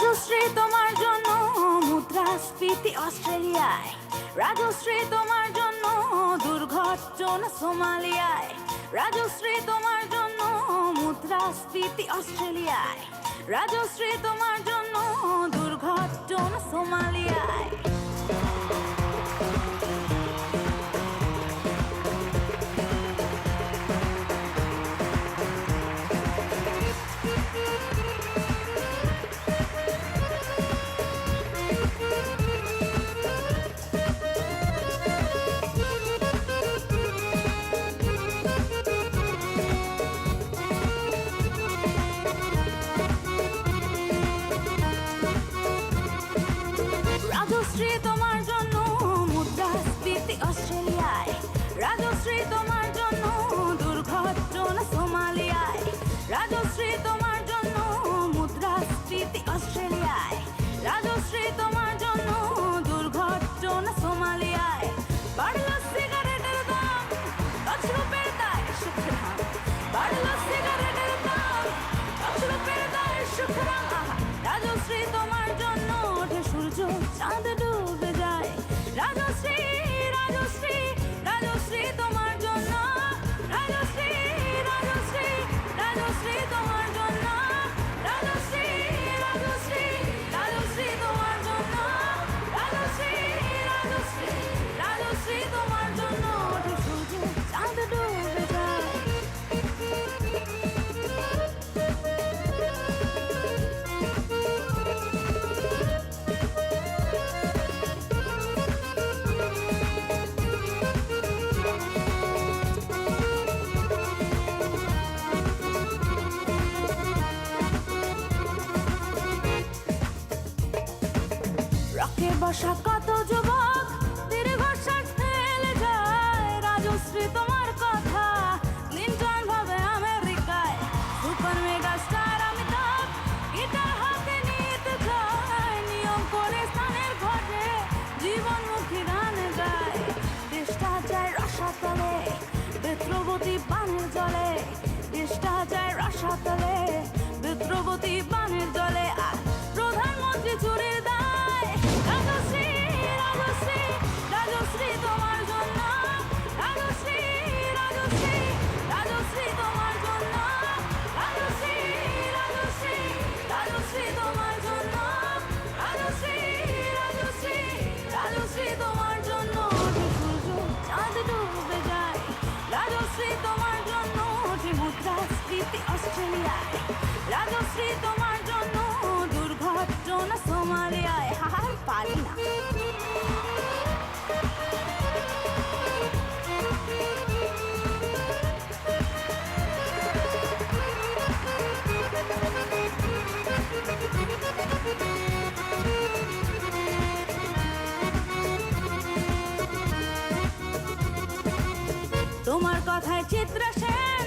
রাজশ্রী তোমার জন্য মুদ্রাস্ফীতি অস্ট্রেলিয়ায়, রাজশ্রী তোমার জন্য দুর্ঘটনা সোমালিয়ায়, রাজশ্রী তোমার জন্য মুদ্রাস্ফীতি অস্ট্রেলিয়ায়, রাজশ্রী তোমার জন্য দুর্ঘটনা সোমালিয়ায়। রাজশ্রী তোমার জন্য মুদ্রাস্ফীতি অস্ট্রেলিয়ায়, রাজশ্রী তোমার জন্য দুর্ঘটনা সোমালিয়ায়, রাজশ্রী তোমার জন্য মুদ্রাস্ফীতি অস্ট্রেলিয়ায়, রাজশ্রী তোমার জন্য দুর্ঘটনা সোমালিয়ায়। বাড়লো সিগারেটের দাম, তছরূপের দায় সুখরাম, বাড়লো সিগারেটের দাম, তছরূপের দায় সুখরাম। রাজশ্রী তোমার জন্য ওঠে সূর্য, চাঁদ ডুবে যায়। রাজশ্রী রাজশ্রী রাজশ্রী তোমার জন্য, রাজশ্রী রাজশ্রী রাজশ্রী তোমার জন্য, রাজশ্রী রাজশ্রী রাজশ্রী তোমার জন্য, রাজশ্রী রাজশ্রী রাজশ্রী তোমার জন্য ওঠে সূর্য, চাঁদ ডুবে যায়। রকে বসা কত যুবক দীর্ঘশ্বাস ফেলে যায়। রাজশ্রী তোমার কথা ক্লিনটন ভাবে আমেরিকায়, super mega star Amitabh guitar হাতে নিতে যায়। নিয়ম করে স্থানের ঘটে জীবনমুখী গান গায়। দেশটা যায় রসাতলে বিদ্রবতী বানের জলে, দেশটা যায় রসাতলে বিদ্রবতী বানের জলে। আর প্রধানমন্ত্রী চুরির দায়। রাজশ্রী রাজশ্রী রাজশ্রী তোমার জন্য, রাজশ্রী রাজশ্রী রাজশ্রী তোমার জন্য, রাজশ্রী রাজশ্রী রাজশ্রী তোমার জন্য, রাজশ্রী রাজশ্রী রাজশ্রী তোমার জন্য ওঠে সূর্য, চাঁদ ডুবে যায়। রাজশ্রী তোমার জন্য ওঠে মুদ্রাস্ফীতি অস্ট্রেলিয়ায়, রাজশ্রী তোমার জন্য দুর্ঘটনা সোমালিয়ায়। হার পারি না। তোমার কথায় চিত্রা সেন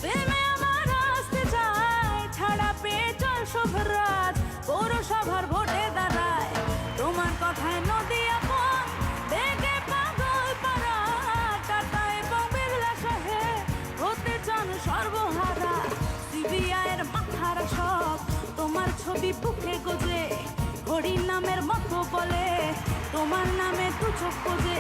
ফিল্মে আমার আসতে চায়। ছাড়া পেয়ে চল শুভরাজ পৌরসভার ভোটে দাঁড়ায়। তোমার কথায় নদী আপন দেখে পাগল পাড়া, টাটা এবং বিড়লা সহে হতে চান সর্বহারা। সিবিআইয়ের মাথার সব তোমার ছবি বুকে গোজে, হরিণ নামের মতো বলে তোমার নামে দু চোখ গোজে।